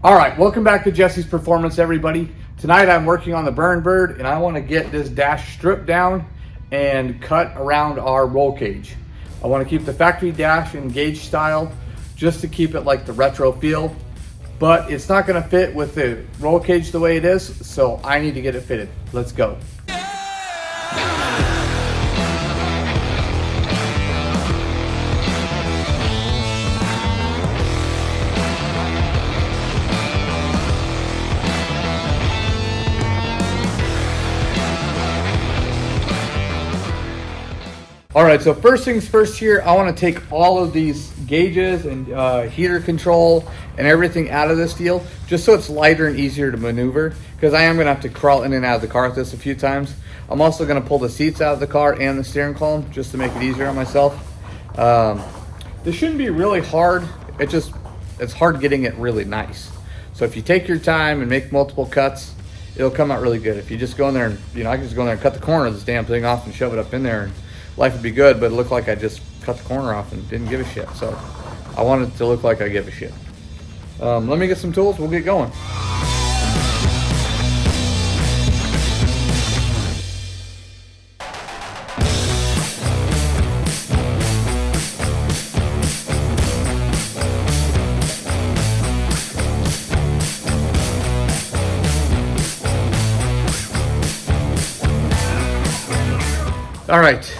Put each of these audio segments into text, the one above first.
All right, welcome back to Jesse's Performance, everybody. Tonight I'm working on the burn bird and I want to get this dash stripped down and cut around our roll cage. I want to keep the factory dash in gauge style just to keep it like the retro feel, but it's not going to fit with the roll cage the way it is, so I need to get it fitted. Let's go. All right, so first things first here, I want to take all of these gauges and heater control and everything out of this deal, just so it's lighter and easier to maneuver, because I am going to have to crawl in and out of the car with this a few times. I'm also going to pull the seats out of the car and the steering column just to make it easier on myself. This shouldn't be really hard. It's hard getting it really nice. So if you take your time and make multiple cuts, it'll come out really good. If you just go in there and, I can just go in there and cut the corner of this damn thing off and shove it up in there, and life would be good, but it looked like I just cut the corner off and didn't give a shit. So I want it to look like I give a shit. Let me get some tools, we'll get going. All right.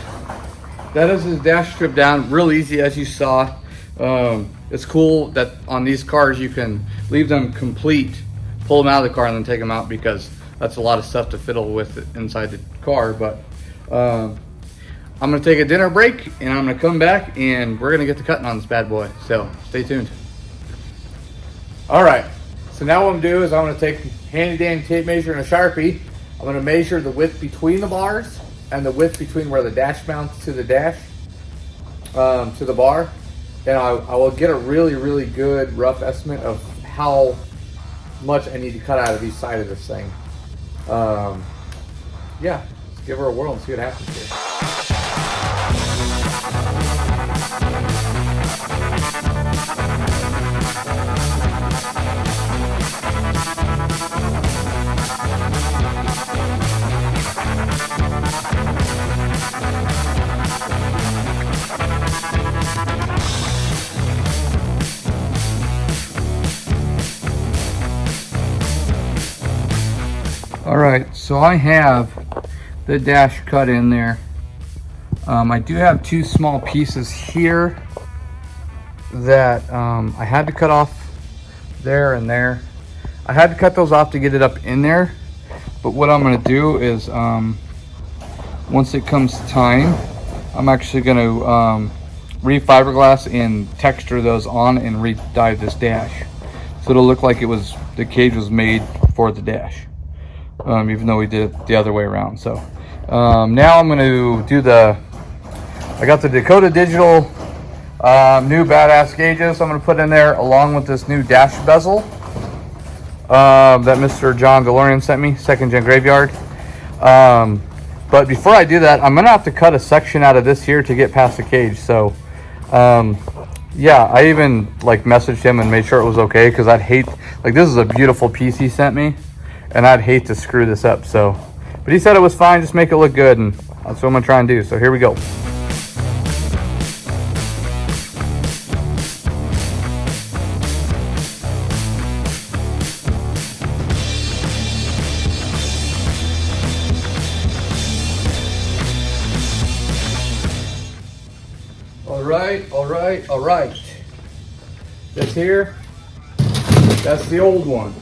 That is his dash strip down, real easy as you saw. It's cool that on these cars you can leave them complete, pull them out of the car and then take them out, because that's a lot of stuff to fiddle with inside the car. But I'm gonna take a dinner break and I'm gonna come back and we're gonna get to cutting on this bad boy. So stay tuned. All right, so now what I'm gonna do is I'm gonna take handy dandy tape measure and a Sharpie. I'm gonna measure the width between the bars and the width between where the dash mounts to the dash, to the bar. And I will get a really good rough estimate of how much I need to cut out of each side of this thing. Yeah, let's give her a whirl and see what happens here. All right, so I have the dash cut in there. I do have two small pieces here that I had to cut off there and there. I had to cut those off to get it up in there, but what I'm gonna do is once it comes time, I'm actually gonna re-fiberglass and texture those on and re-dye this dash, so it'll look like the cage was made for the dash. Even though we did it the other way around. So now I'm going to do I got the Dakota Digital new badass gauges I'm going to put in there, along with this new dash bezel that Mr. John DeLorean sent me, 2nd Gen Graveyard. But before I do that, I'm going to have to cut a section out of this here to get past the cage. So yeah, I even messaged him and made sure it was okay, because I'd hate, this is a beautiful piece he sent me, and I'd hate to screw this up. So, but he said it was fine, just make it look good, and that's what I'm gonna try and do. So here we go. All right. This here, that's the old one.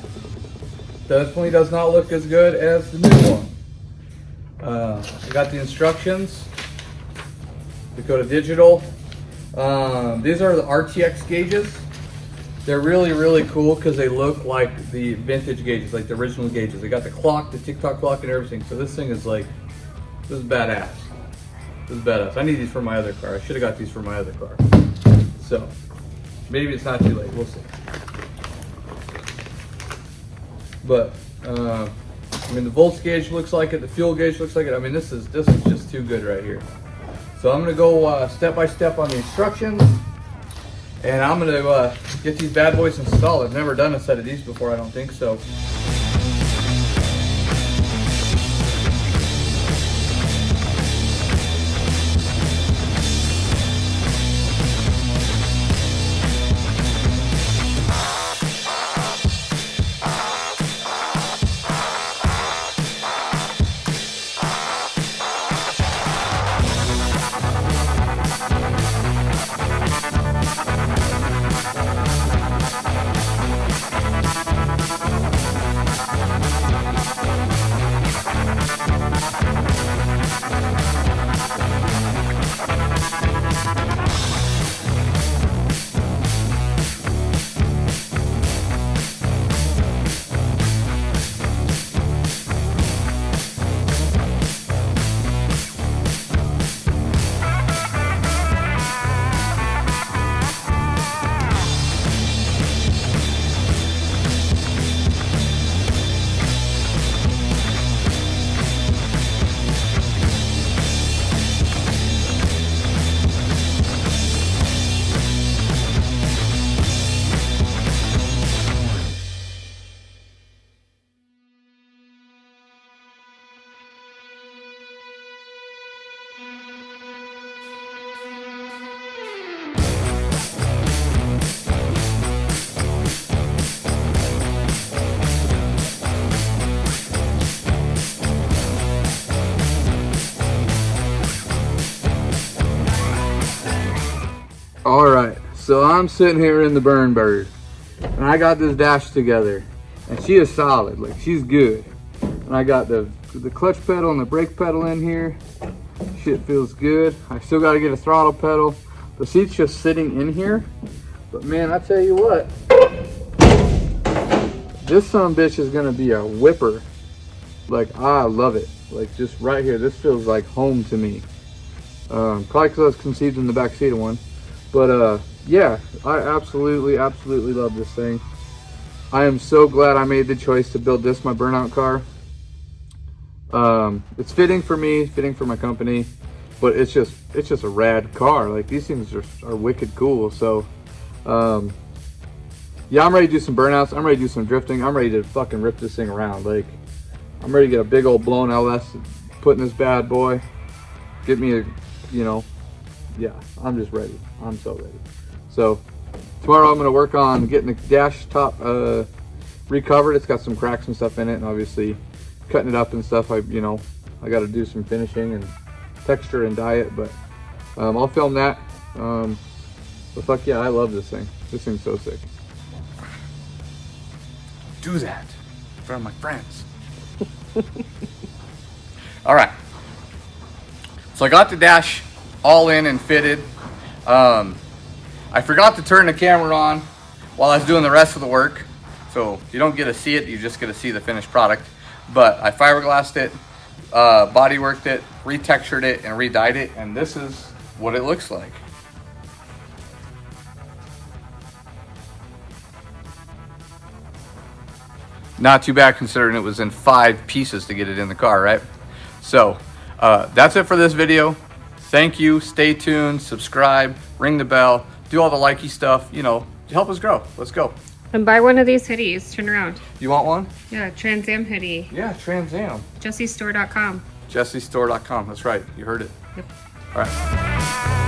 Definitely does not look as good as the new one. I got the instructions, Dakota Digital. These are the RTX gauges. They're really cool because they look like the vintage gauges, like the original gauges. They got the clock, the tick-tock clock and everything. So this thing is this is badass. This is badass. I need these for my other car. I should have got these for my other car. So maybe it's not too late, we'll see. But the volts gauge looks like it, the fuel gauge looks like it. This is just too good right here. So I'm gonna go step by step on the instructions, and I'm gonna get these bad boys installed. I've never done a set of these before, I don't think so. Alright, so I'm sitting here in the Burn Bird, and I got this dash together, and she is solid, like she's good. And I got the clutch pedal and the brake pedal in here. Shit feels good. I still got to get a throttle pedal. The seat's just sitting in here, but man, I tell you what, this son-of-a-bitch is gonna be a whipper. Like, I love it. Like, just right here, this feels like home to me. Probably because I was conceived in the back seat of one. But yeah, I absolutely love this thing. I am so glad I made the choice to build this my burnout car. It's fitting for me, fitting for my company, but it's just a rad car. Like, these things are wicked cool. So yeah, I'm ready to do some burnouts. I'm ready to do some drifting. I'm ready to fucking rip this thing around. Like, I'm ready to get a big old blown LS, put in this bad boy, get me a, you know, yeah, I'm just ready. I'm so ready. So tomorrow I'm going to work on getting the dash top recovered. It's got some cracks and stuff in it, and obviously cutting it up and stuff. I got to do some finishing and texture and dye it, but I'll film that. But fuck yeah, I love this thing. This thing's so sick. Do that in front of my friends. All right. So I got the dash all in and fitted. I forgot to turn the camera on while I was doing the rest of the work, so you don't get to see it, you just get to see the finished product. But I fiberglassed it, body worked it, retextured it, and re-dyed it, and this is what it looks like. Not too bad considering it was in 5 pieces to get it in the car, right? So that's it for this video. Thank you. Stay tuned, subscribe, ring the bell, do all the likey stuff, you know, help us grow. Let's go. And buy one of these hoodies. Turn around. You want one? Yeah, Trans Am hoodie. Yeah, Trans Am. JessieStore.com. JessieStore.com. That's right. You heard it. Yep. All right.